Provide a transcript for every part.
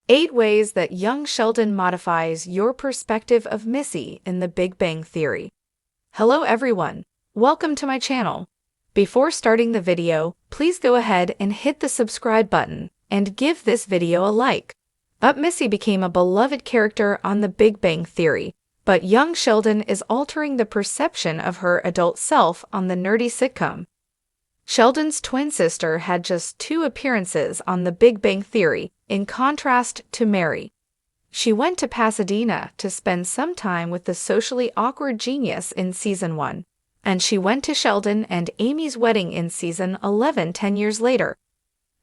8 Ways that Young Sheldon Modifies Your Perspective of Missy in The Big Bang Theory. Hello everyone, welcome to my channel. Before starting the video, please go ahead and hit the subscribe button and give this video a like. Missy became a beloved character on The Big Bang Theory, but young Sheldon is altering the perception of her adult self on the nerdy sitcom. Sheldon's twin sister had just 2 appearances on The Big Bang Theory, in contrast to Mary. She went to Pasadena to spend some time with the socially awkward genius in Season 1, and she went to Sheldon and Amy's wedding in Season 11 10 years later.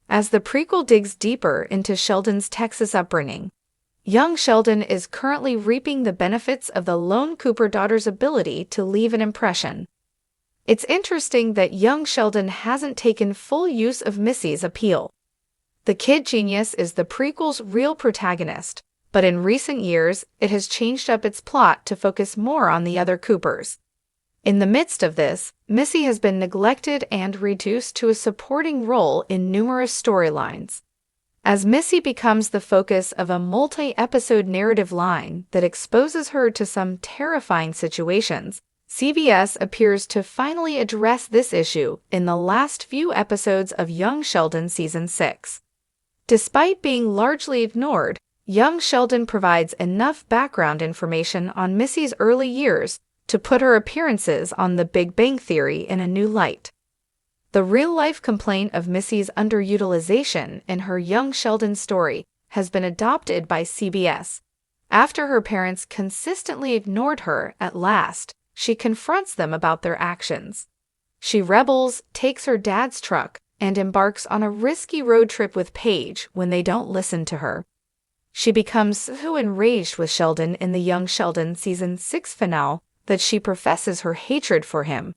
As the prequel digs deeper into Sheldon's Texas upbringing, young Sheldon is currently reaping the benefits of the lone Cooper daughter's ability to leave an impression. It's interesting that young Sheldon hasn't taken full use of Missy's appeal. The kid genius is the prequel's real protagonist, but in recent years it has changed up its plot to focus more on the other Coopers. In the midst of this, Missy has been neglected and reduced to a supporting role in numerous storylines. As Missy becomes the focus of a multi-episode narrative line that exposes her to some terrifying situations, CBS appears to finally address this issue in the last few episodes of Young Sheldon Season 6. Despite being largely ignored, Young Sheldon provides enough background information on Missy's early years to put her appearances on The Big Bang Theory in a new light. The real-life complaint of Missy's underutilization in her Young Sheldon story has been adopted by CBS. After her parents consistently ignored her, at last, she confronts them about their actions. She rebels, takes her dad's truck, and embarks on a risky road trip with Paige when they don't listen to her. She becomes so enraged with Sheldon in the Young Sheldon Season 6 finale that she professes her hatred for him,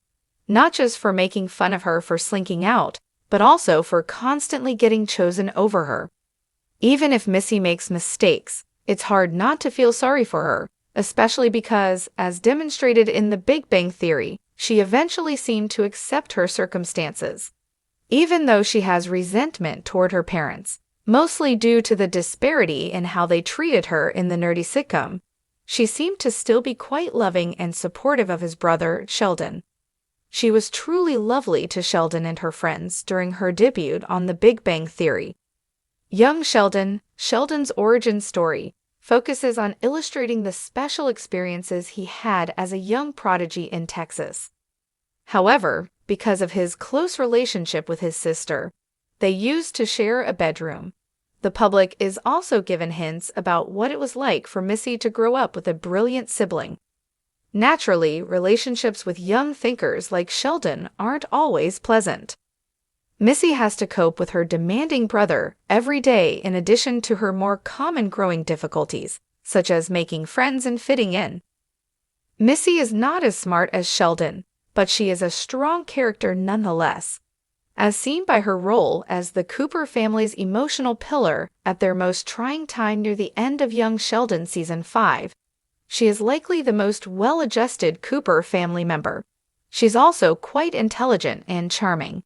not just for making fun of her for slinking out, but also for constantly getting chosen over her. Even if Missy makes mistakes, it's hard not to feel sorry for her, especially because, as demonstrated in The Big Bang Theory, she eventually seemed to accept her circumstances. Even though she has resentment toward her parents, mostly due to the disparity in how they treated her in the nerdy sitcom, she seemed to still be quite loving and supportive of his brother, Sheldon. She was truly lovely to Sheldon and her friends during her debut on The Big Bang Theory. Young Sheldon, Sheldon's origin story, focuses on illustrating the special experiences he had as a young prodigy in Texas. However, because of his close relationship with his sister, they used to share a bedroom. The public is also given hints about what it was like for Missy to grow up with a brilliant sibling. Naturally, relationships with young thinkers like Sheldon aren't always pleasant. Missy has to cope with her demanding brother every day in addition to her more common growing difficulties, such as making friends and fitting in. Missy is not as smart as Sheldon, but she is a strong character nonetheless. As seen by her role as the Cooper family's emotional pillar at their most trying time near the end of Young Sheldon Season 5, she is likely the most well-adjusted Cooper family member. She's also quite intelligent and charming.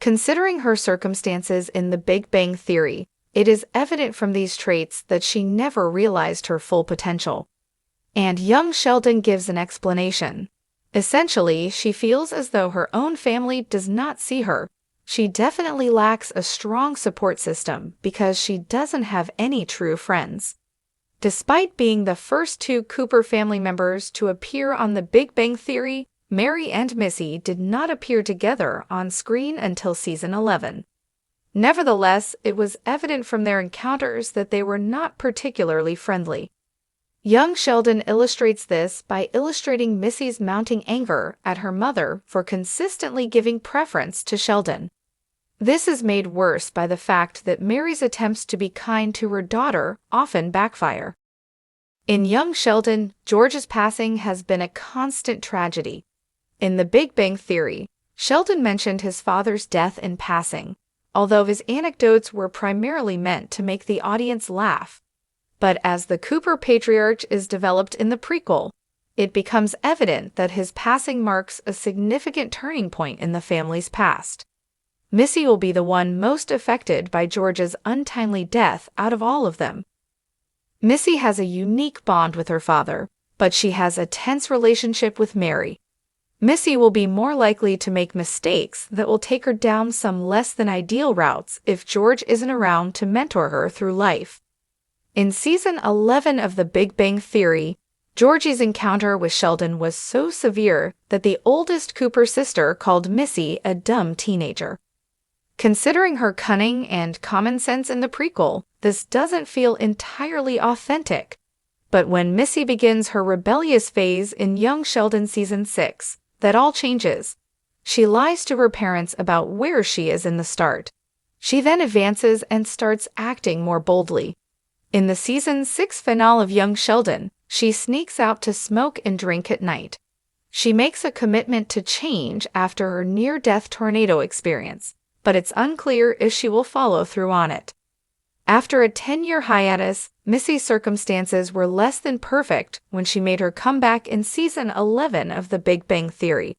Considering her circumstances in The Big Bang Theory, it is evident from these traits that she never realized her full potential. And young Sheldon gives an explanation. Essentially, she feels as though her own family does not see her. She definitely lacks a strong support system because she doesn't have any true friends. Despite being the first 2 Cooper family members to appear on The Big Bang Theory, Mary and Missy did not appear together on screen until Season 11. Nevertheless, it was evident from their encounters that they were not particularly friendly. Young Sheldon illustrates this by illustrating Missy's mounting anger at her mother for consistently giving preference to Sheldon. This is made worse by the fact that Mary's attempts to be kind to her daughter often backfire. In Young Sheldon, George's passing has been a constant tragedy. In The Big Bang Theory, Sheldon mentioned his father's death in passing, although his anecdotes were primarily meant to make the audience laugh. But as the Cooper patriarch is developed in the prequel, it becomes evident that his passing marks a significant turning point in the family's past. Missy will be the one most affected by George's untimely death out of all of them. Missy has a unique bond with her father, but she has a tense relationship with Mary. Missy will be more likely to make mistakes that will take her down some less than ideal routes if George isn't around to mentor her through life. In season 11 of The Big Bang Theory, Georgie's encounter with Sheldon was so severe that the oldest Cooper sister called Missy a dumb teenager. Considering her cunning and common sense in the prequel, this doesn't feel entirely authentic. But when Missy begins her rebellious phase in Young Sheldon Season 6, that all changes. She lies to her parents about where she is in the start. She then advances and starts acting more boldly. In the Season 6 finale of Young Sheldon, she sneaks out to smoke and drink at night. She makes a commitment to change after her near-death tornado experience, but it's unclear if she will follow through on it. After a 10-year hiatus, Missy's circumstances were less than perfect when she made her comeback in Season 11 of The Big Bang Theory.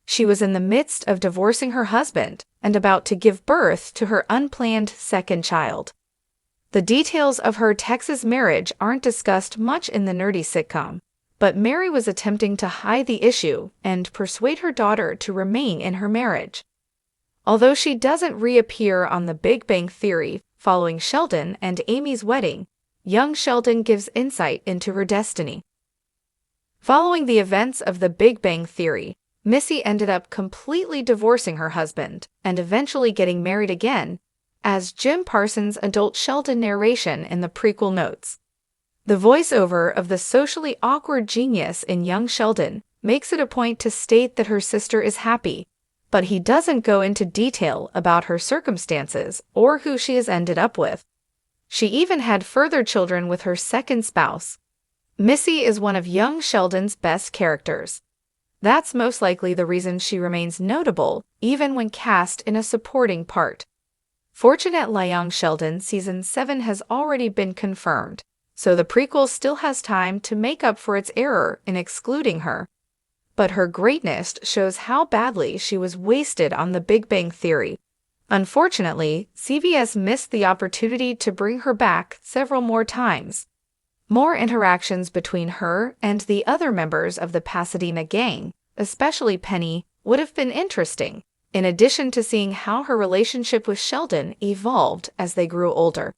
She was in the midst of divorcing her husband and about to give birth to her unplanned second child. The details of her Texas marriage aren't discussed much in the nerdy sitcom, but Mary was attempting to hide the issue and persuade her daughter to remain in her marriage. Although she doesn't reappear on The Big Bang Theory following Sheldon and Amy's wedding, young Sheldon gives insight into her destiny. Following the events of The Big Bang Theory, Missy ended up completely divorcing her husband and eventually getting married again, as Jim Parsons' adult Sheldon narration in the prequel notes. The voiceover of the socially awkward genius in Young Sheldon makes it a point to state that her sister is happy, but he doesn't go into detail about her circumstances or who she has ended up with. She even had further children with her second spouse. Missy is one of Young Sheldon's best characters. That's most likely the reason she remains notable even when cast in a supporting part. Fortunately, Young Sheldon Season 7 has already been confirmed, so the prequel still has time to make up for its error in excluding her. But her greatness shows how badly she was wasted on The Big Bang Theory. Unfortunately, CBS missed the opportunity to bring her back several more times. More interactions between her and the other members of the Pasadena gang, especially Penny, would have been interesting, in addition to seeing how her relationship with Sheldon evolved as they grew older.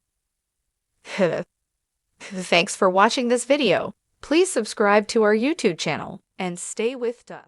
Thanks for watching this video. Please subscribe to our YouTube channel and stay with us.